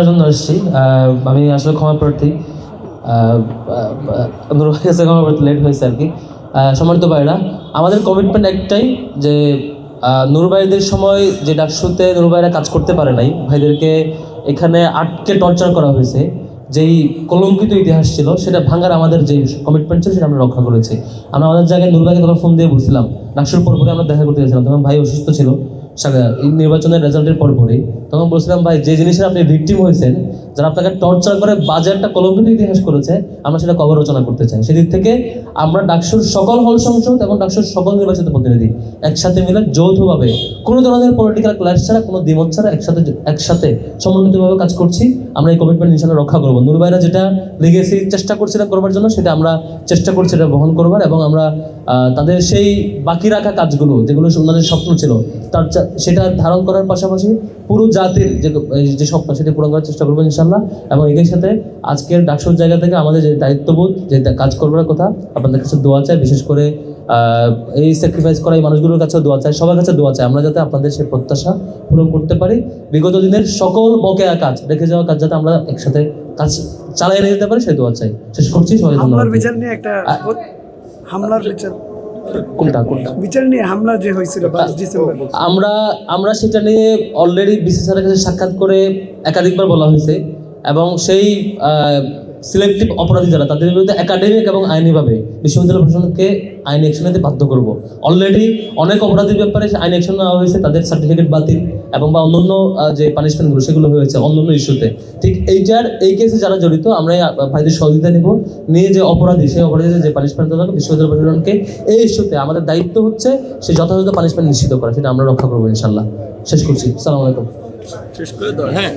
করার জন্য আসছি। আমি আসলে ক্ষমা প্রার্থী, নূর ভাইয়ের কাছে ক্ষমা প্রার্থী, লেট হয়েছে আর কি। সম্মানিত ভাইরা, আমাদের কমিটমেন্ট একটাই যে নূর ভাইদের সময় যে ডাকসুতে নূর ভাইরা কাজ করতে পারে নাই, ভাইদেরকে এখানে আটকে টর্চার করা হয়েছে, যেই কলঙ্কিত ইতিহাস ছিল সেটা ভাঙার আমাদের যে কমিটমেন্ট ছিল সেটা আমরা রক্ষা করেছি। আমরা আমাদের জায়গায় নূর ভাইকে তখন ফোন দিয়ে বলছিলাম, ডাকসুর পরপরে আমরা দেখা করতে গেছিলাম, তখন ভাই অসুস্থ ছিল এই নির্বাচনের রেজাল্টের পরপরই। তখন বলছিলাম, ভাই যে জিনিসের আপনি ভিকটিম হয়েছেন, যারা আপনাকে টর্চার করে বাজে একটা কলঙ্কিত ইতিহাস করেছে, আমরা সেটা কবে রচনা করতে চাই। সেদিক থেকে আমরা ডাকসুর সকল হল সংসদ এবং ডাকসুর সকল নির্বাচিত প্রতিনিধি একসাথে মিলে যৌথভাবে কোনো ধরনের পলিটিক্যাল ক্লাস ছাড়া, কোনো দ্বিমত ছাড়া একসাথে সমন্বিতভাবে কাজ করছি। আমরা এই কমিটমেন্ট ইনশাআল্লাহ রক্ষা করবো। নূর ভাইরা যেটা লিগেসি চেষ্টা করছিলেন করবার জন্য, সেটা আমরা চেষ্টা করছি এটা বহন করবার, এবং আমরা তাদের সেই বাকি রাখা কাজগুলো যেগুলো ওনাদের স্বপ্ন ছিল সেটা ধারণ করার পাশাপাশি পুরো জাতির যে স্বপ্ন সেটা পূরণ করার চেষ্টা করবো ইনশাল্লাহ। এবং এর সাথে আজকের ডাকসুর জায়গা থেকে আমাদের যে দায়িত্ববোধ, যে কাজ করবার কথা, আপনাদের কাছে দোয়া চাই। বিশেষ করে এই স্যাক্রিফাইস করা এই মানুষগুলোর কাছেও দোয়া চাই, সবার কাছে দোয়া চাই, আমরা যাতে আপনাদের সেই প্রত্যাশা পূরণ করতে পারি। বিগত দিনের সকল বকেয়া কাজ, রেখে যাওয়া কাজ যাতে আমরা একসাথে কাজ চালিয়ে নিয়ে যেতে পারি, সেই দোয়া চাই। শেষ করছি, সবাই ধন্যবাদ। বিচার নিয়ে একটা হামলার বিচার কোনটা বিচার নিয়ে হামলা যে হয়েছিল 22 ডিসেম্বর, আমরা সেটা নিয়ে অলরেডি বিসি স্যারের কাছে সাক্ষাৎ করে একাধিকবার বলা হয়েছে, এবং সেই সিলেক্টিভ অপরাধী যারা, তাদের বিরুদ্ধে একাডেমিক এবং আইনিভাবে বিশ্ববিদ্যালয় প্রশাসনকে আইনি অ্যাকশন নিতে বাধ্য করব। অলরেডি অনেক অপরাধীর ব্যাপারে আইনি অ্যাকশন নেওয়া হয়েছে, তাদের সার্টিফিকেট বাতিল এবং বা অন্যান্য যে পানিশমেন্টগুলো সেগুলো হয়েছে অন্যান্য ইস্যুতে। ঠিক এই কেসে যারা জড়িত, আমরা ভাইদের সহযোগিতা নিয়ে যে অপরাধী, সেই অপরাধীদের যে পানিশমেন্ট দেওয়া হবে বিশ্ববিদ্যালয় প্রশাসনকে, এই ইস্যুতে আমাদের দায়িত্ব হচ্ছে সেই যথাযথ পানিশমেন্ট নিশ্চিত করা, সেটা আমরা রক্ষা করবো ইনশাল্লাহ। শেষ করছি। আসসালামু আলাইকুম। শেষ করে দাও। হ্যাঁ।